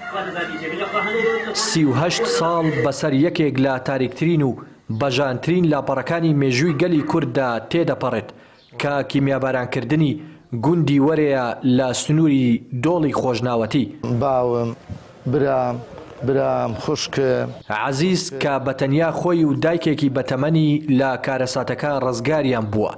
38 ساڵ بەسەر یەکێک لە تاریکترین و بەژانترین لاپەڕەکانی مێژووی گەلی کورددا تێدەپەڕێت کە کیمیابارانکردنی گوندی وەرەیە لە سنووری دۆڵی خۆشناوەتی. باوم برام خوشکە عەزیز کە بەتەنیا خۆی و دایکێکی بەتەمەنی لە کارەساتەکە ڕزگاریان بووە.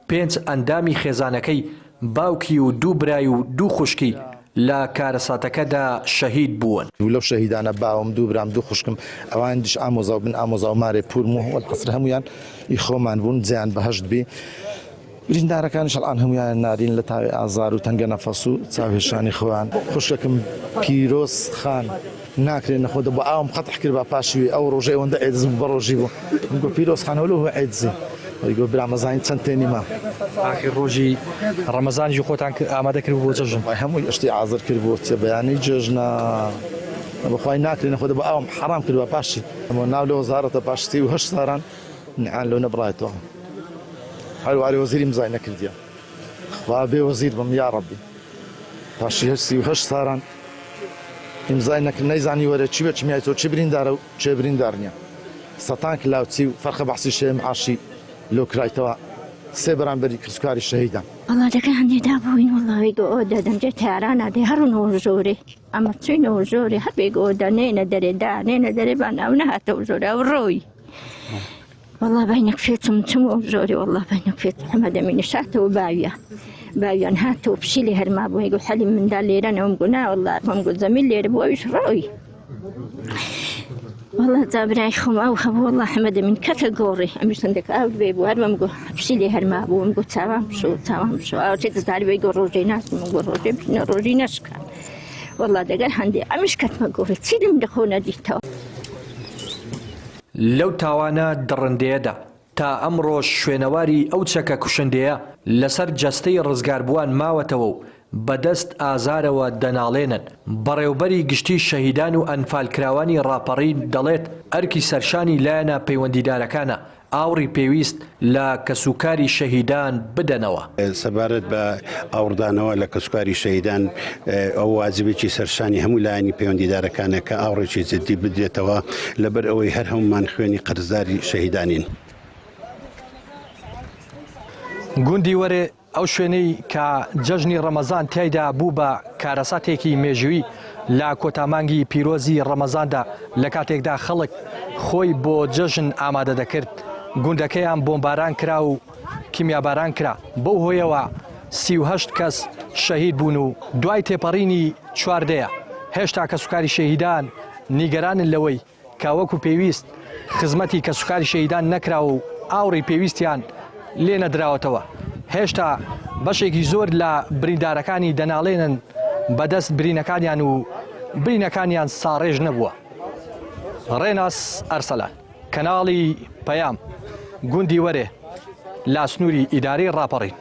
5 ئەندامی خێزانەکەی باوکی و 2 برای و 2 خوشکی لە کارەساتەکەدا شەهید بوون. لەو شەهیدانە باوم 2 برام 2 خوشکم ئەوان دیش ئامۆزا و بن ئامۆزا و مارێ پورم و عەسر هەمویان خۆمان بوون جیان بەهەشت بێ. بریندارەکانیش ئەڵان هەمویان نارین لە تاوی ئازار و تەنگە نەفەس و چاوهێشانی خۆیان. خوشکەکەم پیرۆز خان ناکرێن نەخۆدە بۆ ئاوم قەتح کرد بە پاشوی ئەو ڕۆژەی ئەوەندە ئێدز بە ڕۆژی بوو. گۆ پیرۆز خانەوە هو ئێدزی گۆ برامەزانی چەند تێنیما ئاخر ڕۆژی ڕەمەزانیش خۆتان ئامادە کرد بۆ جەژن. هەمووی ئەشتی ئازر کرد بۆ چێ بەیانی جێژنە بەخوای ناکرێن نەخۆدە بە ئاوم حرام کرد بە پاشی ئەمە ناو لە وەزارەتە پاشتی و 8 ساران نیعان لەو نەبڕایەتەوە. هەرواری وەزیری مزای نەکردیە خوا بێ وەزیر بم یا ڕەبی پاشی 38 ساران ئیمزای نەکرد نەیزانی وەرە چی بە چمیایەوە چی بریندارە و چێ بریندار نییە. سەتان کلااوچی و فەرخە بەحسی شێم عاشی لۆ کرایتەوە 3 بەرامبەری کردکاری شەهیدان. وڵاتەکە هەندێکدا بووین وڵاوی گۆ دەدەمجێ تیارانە دێ هەڕوونەوە زۆرێ ئەمە چوینەوە زۆرێ هەبێ گۆدا نێنە دەرێدا نێنە دەرێ باناو نەهاتەوە زۆرە ئەو ڕۆی والله باینەک فێتم چمەوە زۆری والله باینەک فێت ئەمە دەمینشاتەوە باویان هاتەوە پشی لێ هەرما بووی گو حەلی مندا لێرەنەوەم گو ناوەڵڵا ئەم گو زەمیل لێرە بوو ئەویش ڕۆی والله جابرای خۆم ئەو هەبوو والله حەمەدە من کەتە گۆڕی ئەمیش سندێک ئاو بێ بوو هەرمەم گو پشی لێ هەرما بووم گو چاوام شو ئەو چێ دەزاری بێ گۆ ڕۆژەی ناسم گو ڕۆژێ بژنە ڕۆژی نەشکە والله دەگەر هەندێ ئەمیش کەتمە گۆڕی چی لێم لە خۆ نەدیتەوە. لەو تاوانە دڕندەیەدا تا ئەمڕۆ شوێنەواری ئەو چەکە کوشندەیە لەسەر جەستەی ڕزگاربووان ماوەتەوە و بەدەست ئازارەوە دەناڵێنن. بەڕێوبەری گشتی شەهیدان و ئەنفالکراوانی ڕاپەڕین دەڵێت ئەرکی سەرشانی لایەنە پەیوەندیدارەکانە ئاوڕی پێویست لە کەسوکاری شەهیدان بدەنەوە. سەبارەت بە ئاوردانەوە لە کەسوکاری شەهیدان ئەو واجبێکی سەرشانی هەموو لایەنی پەیوەندیدارەکانە کە ئاوڕێکی جدی بدرێتەوە لەبەر ئەوەی هەر هەمومان خوێنی قەرزداری شەهیدانین. گوندی وەرێ ئەو شوێنەی کە جەژنی ڕەمەزان تیایدا بوو بە کارەساتێکی مێژووی لە کۆتامانگی پیرۆزی ڕەمەزاندا لە کاتێکدا خەڵک خۆی بۆ جەژن ئامادە دەکرد گوندەکەیان بۆمباران کرا و کیمیاباران کرا. بەو هۆیەوە 38 کەس شەهید بوون و دوای تێپەڕینی چواردەیە هێشتا کەسوکاری شەهیدان نیگەرانن لەوەی کە وەکو پێویست خزمەتی کەسوکاری شەهیدان نەکرا و ئاوڕی پێویستیان لێ نەدراوەتەوە. هێشتا بەشێکی زۆر لە بریندارەکانی دەناڵێنن بەدەست برینەکانیان و برینەکانیان ساڕێژ نەبووە. ڕێناس ئەرسەلان کەناڵی پەیام گوندی وەرێ لا سنووری ئیدارەی ڕاپەڕین.